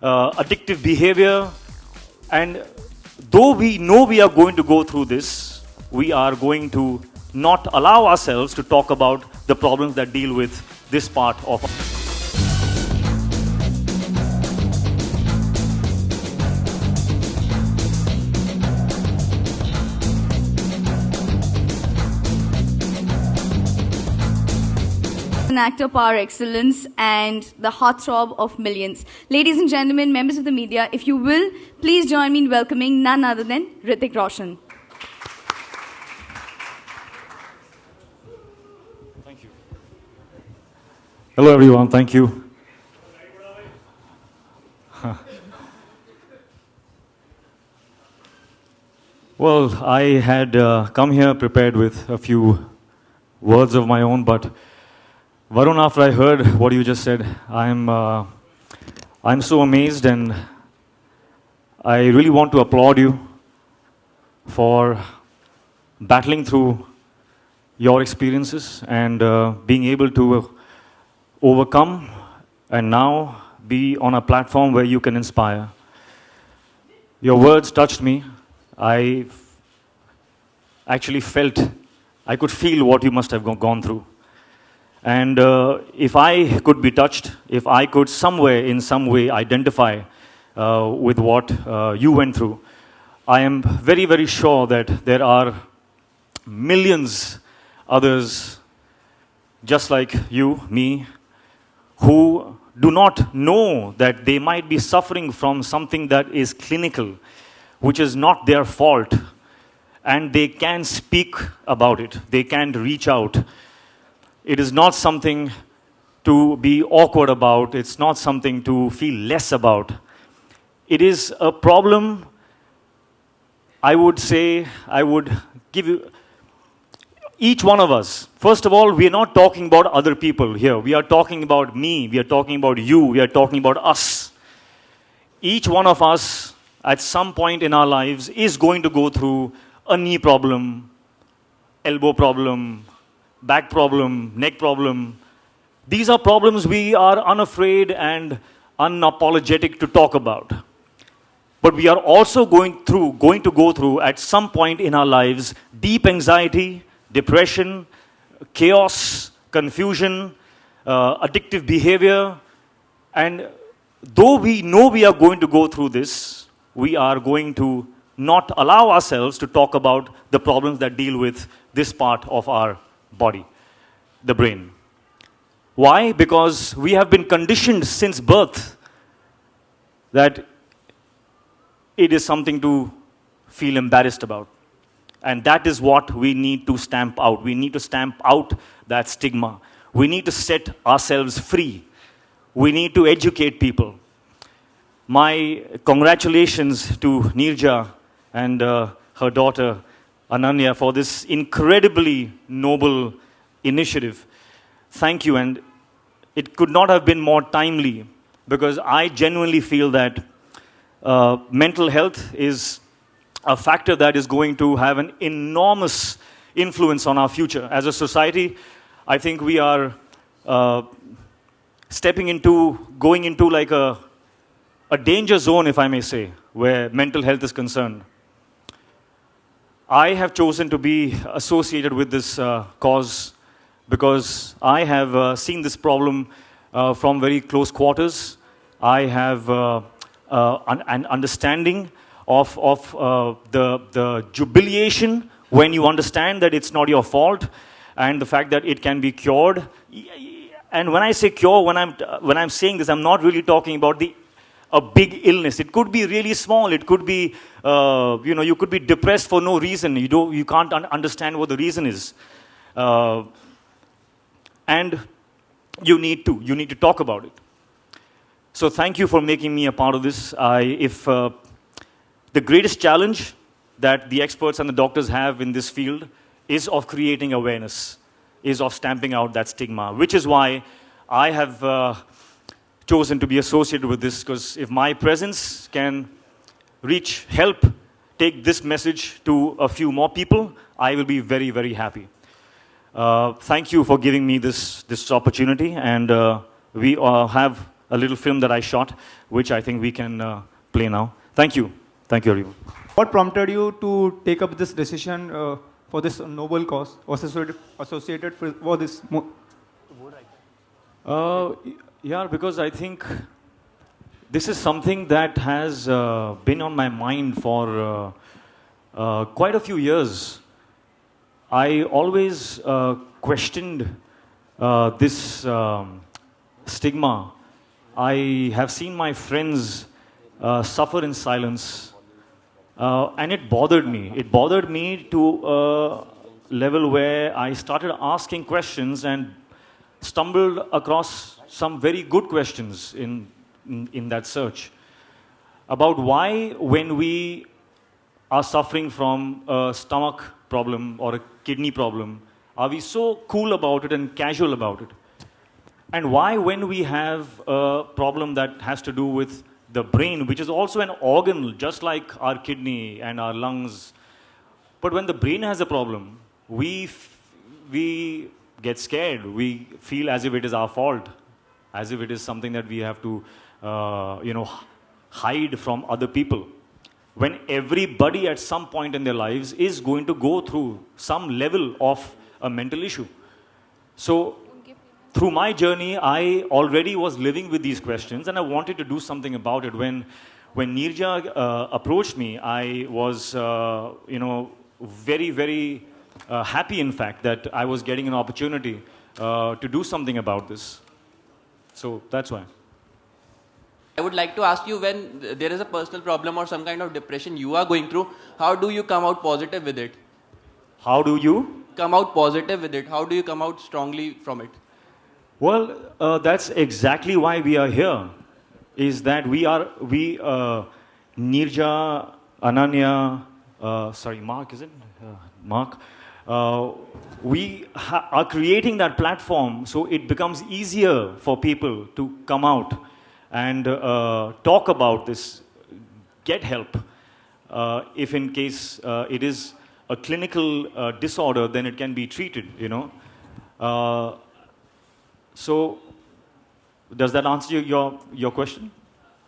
addictive behavior. And though we know we are going to go through this, we are going to not allow ourselves to talk about the problems that deal with this part of an actor par excellence and the heartthrob of millions. Ladies and gentlemen, members of the media, if you will, please join me in welcoming none other than Hrithik Roshan. Thank you. Hello everyone, thank you. Well, I had come here prepared with a few words of my own, but Varun, after I heard what you just said, I'm so amazed, and I really want to applaud you for battling through your experiences and being able to overcome and now be on a platform where you can inspire. Your words touched me. I actually I could feel what you must have gone through. And if I could be touched, if I could in some way identify with what you went through, I am very, very sure that there are millions others just like you, me, who do not know that they might be suffering from something that is clinical, which is not their fault, and they can speak about it, they can reach out. It is not something to be awkward about. It's not something to feel less about. It is a problem, I would say, I would give you, each one of us. First of all, we are not talking about other people here. We are talking about me. We are talking about you. We are talking about us. Each one of us, at some point in our lives, is going to go through a knee problem, elbow problem, back problem, neck problem. These are problems we are unafraid and unapologetic to talk about. But we are also going to go through at some point in our lives deep anxiety, depression, chaos, confusion, addictive behavior. And though we know we are going to go through this, we are going to not allow ourselves to talk about the problems that deal with this part of our body, the brain. Why? Because we have been conditioned since birth that it is something to feel embarrassed about. And that is what we need to stamp out. We need to stamp out that stigma. We need to set ourselves free. We need to educate people. My congratulations to Neerja and her daughter Ananya for this incredibly noble initiative. Thank you, and it could not have been more timely, because I genuinely feel that mental health is a factor that is going to have an enormous influence on our future. As a society, I think we are going into like a danger zone, if I may say, where mental health is concerned. I have chosen to be associated with this cause because I have seen this problem from very close quarters. I have an understanding of the jubilation when you understand that it's not your fault, and the fact that it can be cured. And when I say cure, when I'm saying this, I'm not really talking about a big illness. It could be really small. It could be, you could be depressed for no reason. You can't understand what the reason is. And you need to talk about it. So thank you for making me a part of this. The greatest challenge that the experts and the doctors have in this field is of creating awareness, is of stamping out that stigma, which is why I have chosen to be associated with this, because if my presence can help take this message to a few more people, I will be very, very happy. Thank you for giving me this opportunity, and we have a little film that I shot, which I think we can play now. Thank you. Thank you, everyone. What prompted you to take up this decision for this noble cause associated for this? Yeah, because I think this is something that has been on my mind for quite a few years. I always questioned this stigma. I have seen my friends suffer in silence, and it bothered me. It bothered me to a level where I started asking questions and stumbled across some very good questions in that search about why, when we are suffering from a stomach problem or a kidney problem, are we so cool about it and casual about it? And why, when we have a problem that has to do with the brain, which is also an organ just like our kidney and our lungs, but when the brain has a problem, we get scared. We feel as if it is our fault, as if it is something that we have to, hide from other people. When everybody at some point in their lives is going to go through some level of a mental issue. So, through my journey, I already was living with these questions, and I wanted to do something about it. When Neerja approached me, I was, very, very happy, in fact, that I was getting an opportunity to do something about this. So that's why. I would like to ask you, when there is a personal problem or some kind of depression you are going through, how do you come out positive with it? How do you? Come out positive with it. How do you come out strongly from it? Well, that's exactly why we are here. Is that Neerja, Ananya, Mark, is it? Mark. We are creating that platform so it becomes easier for people to come out and talk about this, get help. If in case it is a clinical disorder, then it can be treated, So, does that answer your question?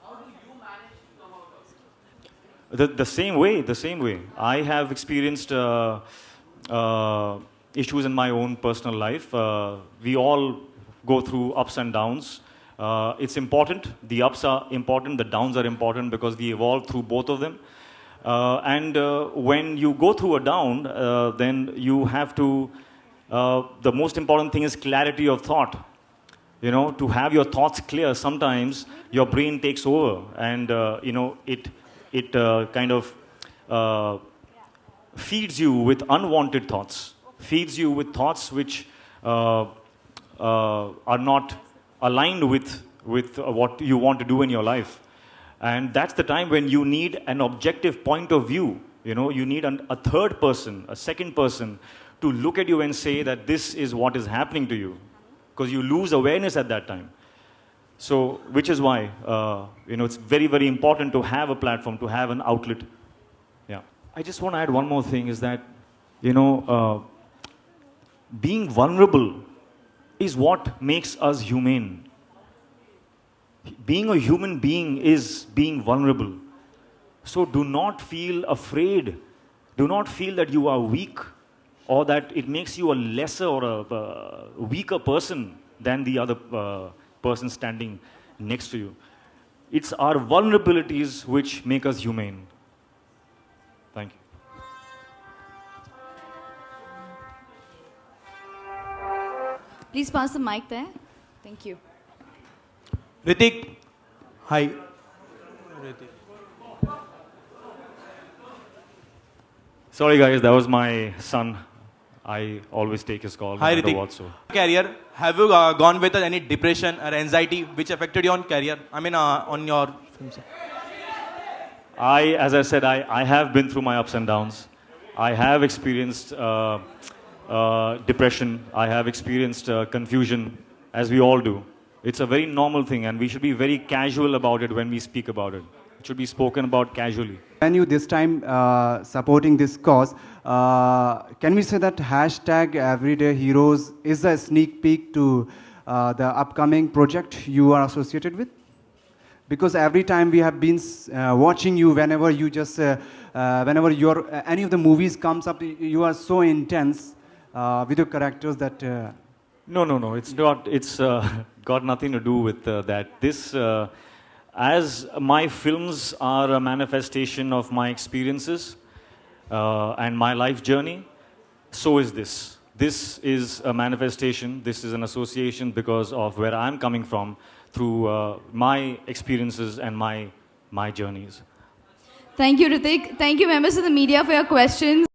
How do you manage to come out of it? The same way. I have experienced issues in my own personal life. We all go through ups and downs. It's important. The ups are important. The downs are important because we evolve through both of them. And when you go through a down, then you have to. The most important thing is clarity of thought. To have your thoughts clear, sometimes your brain takes over, and it kind of feeds you with unwanted thoughts, feeds you with thoughts which are not aligned with what you want to do in your life. And that's the time when you need an objective point of view. You need a third person, a second person, to look at you and say that this is what is happening to you. Because you lose awareness at that time. So, which is why, it's very, very important to have a platform, to have an outlet. Yeah. I just want to add one more thing, is that, being vulnerable is what makes us humane. Being a human being is being vulnerable. So do not feel afraid. Do not feel that you are weak, or that it makes you a lesser or a weaker person than the other person standing next to you. It's our vulnerabilities which make us humane. Thank you. Please pass the mic there. Thank you. Hrithik, hi. Sorry guys, that was my son. I always take his call. Hi, no matter Hrithik. what, so. Career, have you gone with any depression or anxiety which affected your career? On your films? As I said, I have been through my ups and downs. I have experienced depression. I have experienced confusion, as we all do. It's a very normal thing, and we should be very casual about it when we speak about it. It should be spoken about casually. When you this time supporting this cause, can we say that hashtag Everyday Heroes is a sneak peek to the upcoming project you are associated with? Because every time we have been watching you, whenever you just, whenever your any of the movies comes up, you are so intense with your characters that. No. It's not. It's got nothing to do with that. This, as my films are a manifestation of my experiences and my life journey, so is this. This is a manifestation. This is an association because of where I'm coming from through my experiences and my journeys. Thank you, Hrithik. Thank you, members of the media, for your questions.